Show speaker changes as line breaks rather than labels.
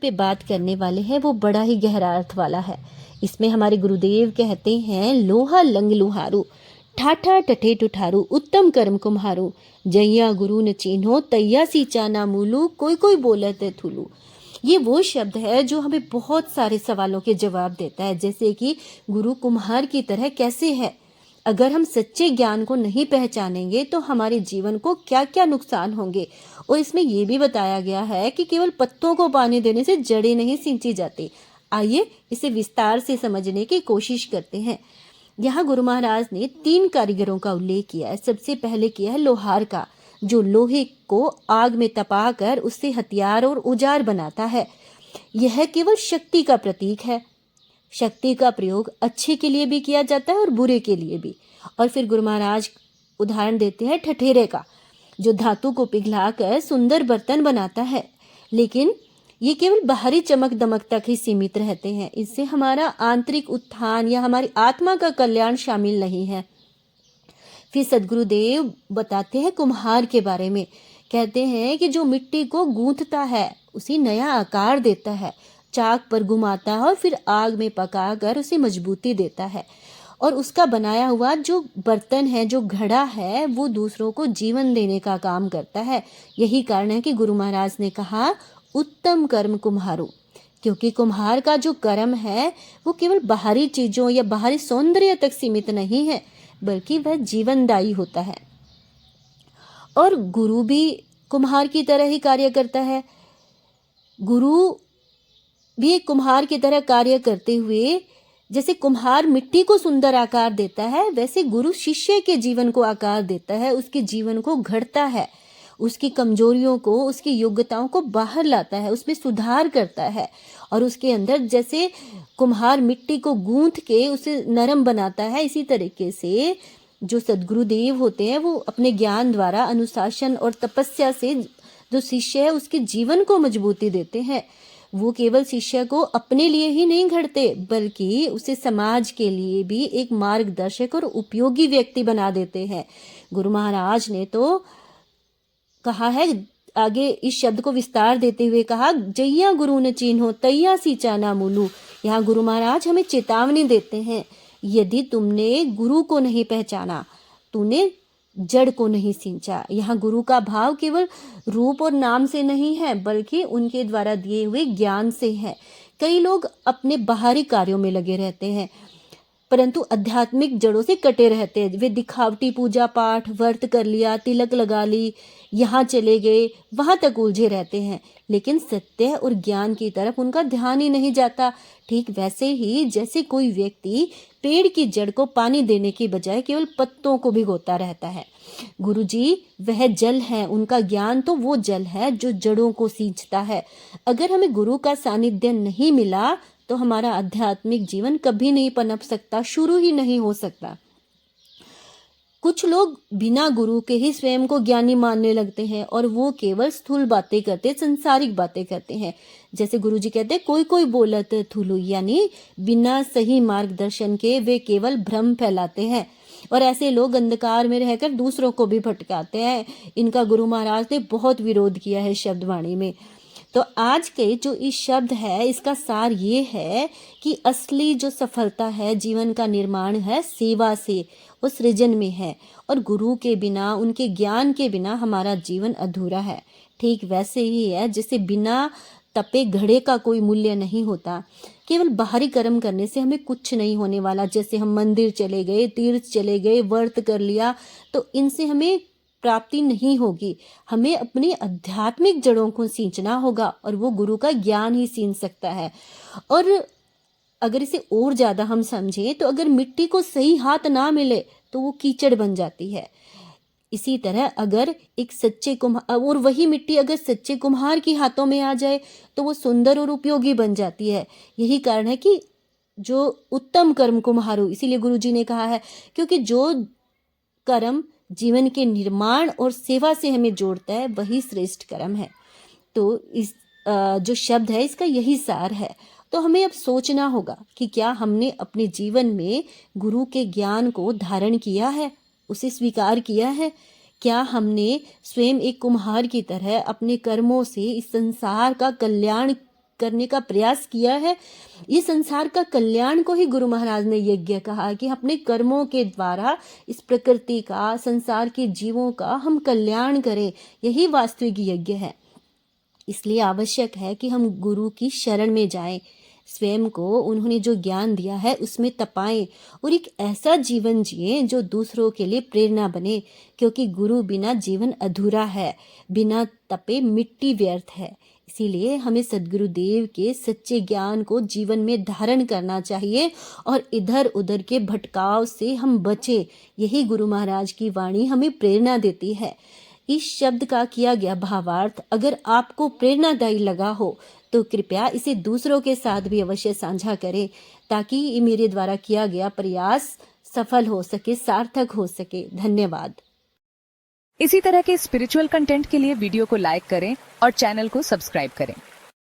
पे बात करने वाले हैं वो बड़ा ही गहरा अर्थ वाला है। इसमें हमारे गुरुदेव कहते हैं, लोहा लंग लुहारू, ठाठा टठे टुठारू, उत्तम कर्म कुम्हारू, जैया गुरु न चीन्हो, तैया सी चाना मूलू, कोई कोई बोलत थुलू। ये वो शब्द है जो हमें बहुत सारे सवालों के जवाब देता है, जैसे कि गुरु कुम्हार की तरह कैसे है। अगर हम सच्चे ज्ञान को नहीं पहचानेंगे तो हमारे जीवन को क्या क्या नुकसान होंगे। और इसमें यह भी बताया गया है कि केवल पत्तों को पानी देने से जड़ें नहीं सिंची जाती। आइए इसे विस्तार से समझने की कोशिश करते हैं। यहाँ गुरु महाराज ने 3 कारीगरों का उल्लेख किया है। सबसे पहले किया है लोहार का, जो लोहे को आग में तपाकर उससे हथियार और औजार बनाता है। यह केवल शक्ति का प्रतीक है। शक्ति का प्रयोग अच्छे के लिए भी किया जाता है और बुरे के लिए भी। और फिर गुरु महाराज उदाहरण देते हैं ठठेरे का, जो धातु को पिघलाकर सुंदर बर्तन बनाता है, लेकिन ये केवल बाहरी चमक दमक तक ही सीमित रहते हैं। इससे हमारा आंतरिक उत्थान या हमारी आत्मा का कल्याण शामिल नहीं है। फिर सदगुरुदेव बताते हैं कुम्हार के बारे में। कहते हैं कि जो मिट्टी को गूंथता है उसे नया आकार देता है, चाक पर घुमाता है और फिर आग में पकाकर उसे मजबूती देता है। और उसका बनाया हुआ जो बर्तन है, जो घड़ा है, वो दूसरों को जीवन देने का काम करता है। यही कारण है कि गुरु महाराज ने कहा उत्तम कर्म कुम्हारो, क्योंकि कुम्हार का जो कर्म है वो केवल बाहरी चीजों या बाहरी सौंदर्य तक सीमित नहीं है, बल्कि वह जीवनदायी होता है। और गुरु भी कुम्हार की तरह ही कार्य करता है। गुरु भी एक कुम्हार की तरह कार्य करते हुए, जैसे कुम्हार मिट्टी को सुंदर आकार देता है, वैसे गुरु शिष्य के जीवन को आकार देता है, उसके जीवन को घड़ता है, उसकी कमजोरियों को, उसकी योग्यताओं को बाहर लाता है, उसमें सुधार करता है। और उसके अंदर जैसे कुम्हार मिट्टी को गूंथ के उसे नरम बनाता है, इसी तरीके से जो सदगुरुदेव होते हैं वो अपने ज्ञान द्वारा, अनुशासन और तपस्या से जो शिष्य है उसके जीवन को मजबूती देते हैं। वो केवल शिष्य को अपने लिए ही नहीं घड़ते, बल्कि उसे समाज के लिए भी एक मार्गदर्शक और उपयोगी व्यक्ति बना देते हैं। गुरु महाराज ने तो कहा है, आगे इस शब्द को विस्तार देते हुए कहा, जैया गुरु न चीन्हो, तैया सी चाना मूलू। यहाँ गुरु महाराज हमें चेतावनी देते हैं, यदि तुमने गुरु को नहीं पहचाना, तूने जड़ को नहीं सिंचा। यहाँ गुरु का भाव केवल रूप और नाम से नहीं है, बल्कि उनके द्वारा दिए हुए ज्ञान से है। कई लोग अपने बाहरी कार्यों में लगे रहते हैं, परंतु आध्यात्मिक जड़ों से कटे रहते हैं। वे दिखावटी पूजा पाठ, व्रत कर लिया, तिलक लगा ली, यहाँ चले गए, वहां तक उलझे रहते हैं, लेकिन सत्य और ज्ञान की तरफ उनका ध्यान ही नहीं जाता। ठीक वैसे ही जैसे कोई व्यक्ति पेड़ की जड़ को पानी देने की बजाय केवल पत्तों को भिगोता रहता है। गुरुजी वह जल है, उनका ज्ञान तो वो जल है जो जड़ों को सींचता है। अगर हमें गुरु का सानिध्य नहीं मिला तो हमारा आध्यात्मिक जीवन कभी नहीं पनप सकता, शुरू ही नहीं हो सकता। कुछ लोग बिना गुरु के ही स्वयं को ज्ञानी मानने लगते हैं और वो केवल स्थूल बातें करते, संसारिक बातें करते हैं। जैसे गुरुजी कहते हैं, कोई कोई बोलत थुलू, यानी बिना सही मार्गदर्शन के वे केवल भ्रम फैलाते हैं। और ऐसे लोग अंधकार में रहकर दूसरों को भी भटकाते हैं। इनका गुरु महाराज ने बहुत विरोध किया है शब्दवाणी में। तो आज के जो इस शब्द है, इसका सार ये है कि असली जो सफलता है, जीवन का निर्माण है, सेवा से, वो सृजन में है। और गुरु के बिना, उनके ज्ञान के बिना हमारा जीवन अधूरा है। ठीक वैसे ही है जैसे बिना तपे घड़े का कोई मूल्य नहीं होता। केवल बाहरी कर्म करने से हमें कुछ नहीं होने वाला। जैसे हम मंदिर चले गए, तीर्थ चले गए, व्रत कर लिया, तो इनसे हमें प्राप्ति नहीं होगी। हमें अपनी आध्यात्मिक जड़ों को सींचना होगा और वो गुरु का ज्ञान ही सींच सकता है। और अगर इसे और ज्यादा हम समझें तो अगर मिट्टी को सही हाथ ना मिले तो वो कीचड़ बन जाती है। इसी तरह अगर एक सच्चे कुम्हार, और वही मिट्टी अगर सच्चे कुम्हार के हाथों में आ जाए तो वो सुंदर और उपयोगी बन जाती है। यही कारण है कि जो उत्तम कर्म कुम्हारो, इसीलिए गुरुजी ने कहा है, क्योंकि जो कर्म जीवन के निर्माण और सेवा से हमें जोड़ता है वही श्रेष्ठ कर्म है। तो इस जो शब्द है इसका यही सार है। तो हमें अब सोचना होगा कि क्या हमने अपने जीवन में गुरु के ज्ञान को धारण किया है, उसे स्वीकार किया है। क्या हमने स्वयं एक कुम्हार की तरह अपने कर्मों से इस संसार का कल्याण करने का प्रयास किया है। ये संसार का कल्याण को ही गुरु महाराज ने यज्ञ कहा कि अपने कर्मों के द्वारा इस प्रकृति का, संसार के जीवों का हम कल्याण करें, यही वास्तविक यज्ञ है। इसलिए आवश्यक है कि हम गुरु की शरण में जाएं, स्वयं को उन्होंने जो ज्ञान दिया है उसमें तपाएं और एक ऐसा जीवन जिएं जो दूसरों के लिए प्रेरणा बने, क्योंकि गुरु बिना जीवन अधूरा है, बिना तपे मिट्टी व्यर्थ है। इसीलिए हमें सद्गुरुदेव के सच्चे ज्ञान को जीवन में धारण करना चाहिए और इधर उधर के भटकाव से हम बचे। यही गुरु महाराज की वाणी हमें प्रेरणा देती है। इस शब्द का किया गया भावार्थ अगर आपको प्रेरणादायी लगा हो तो कृपया इसे दूसरों के साथ भी अवश्य साझा करें, ताकि मेरे द्वारा किया गया प्रयास सफल हो सके, सार्थक हो सके। धन्यवाद।
इसी तरह के स्पिरिचुअल कंटेंट के लिए वीडियो को लाइक करें और चैनल को सब्सक्राइब करें।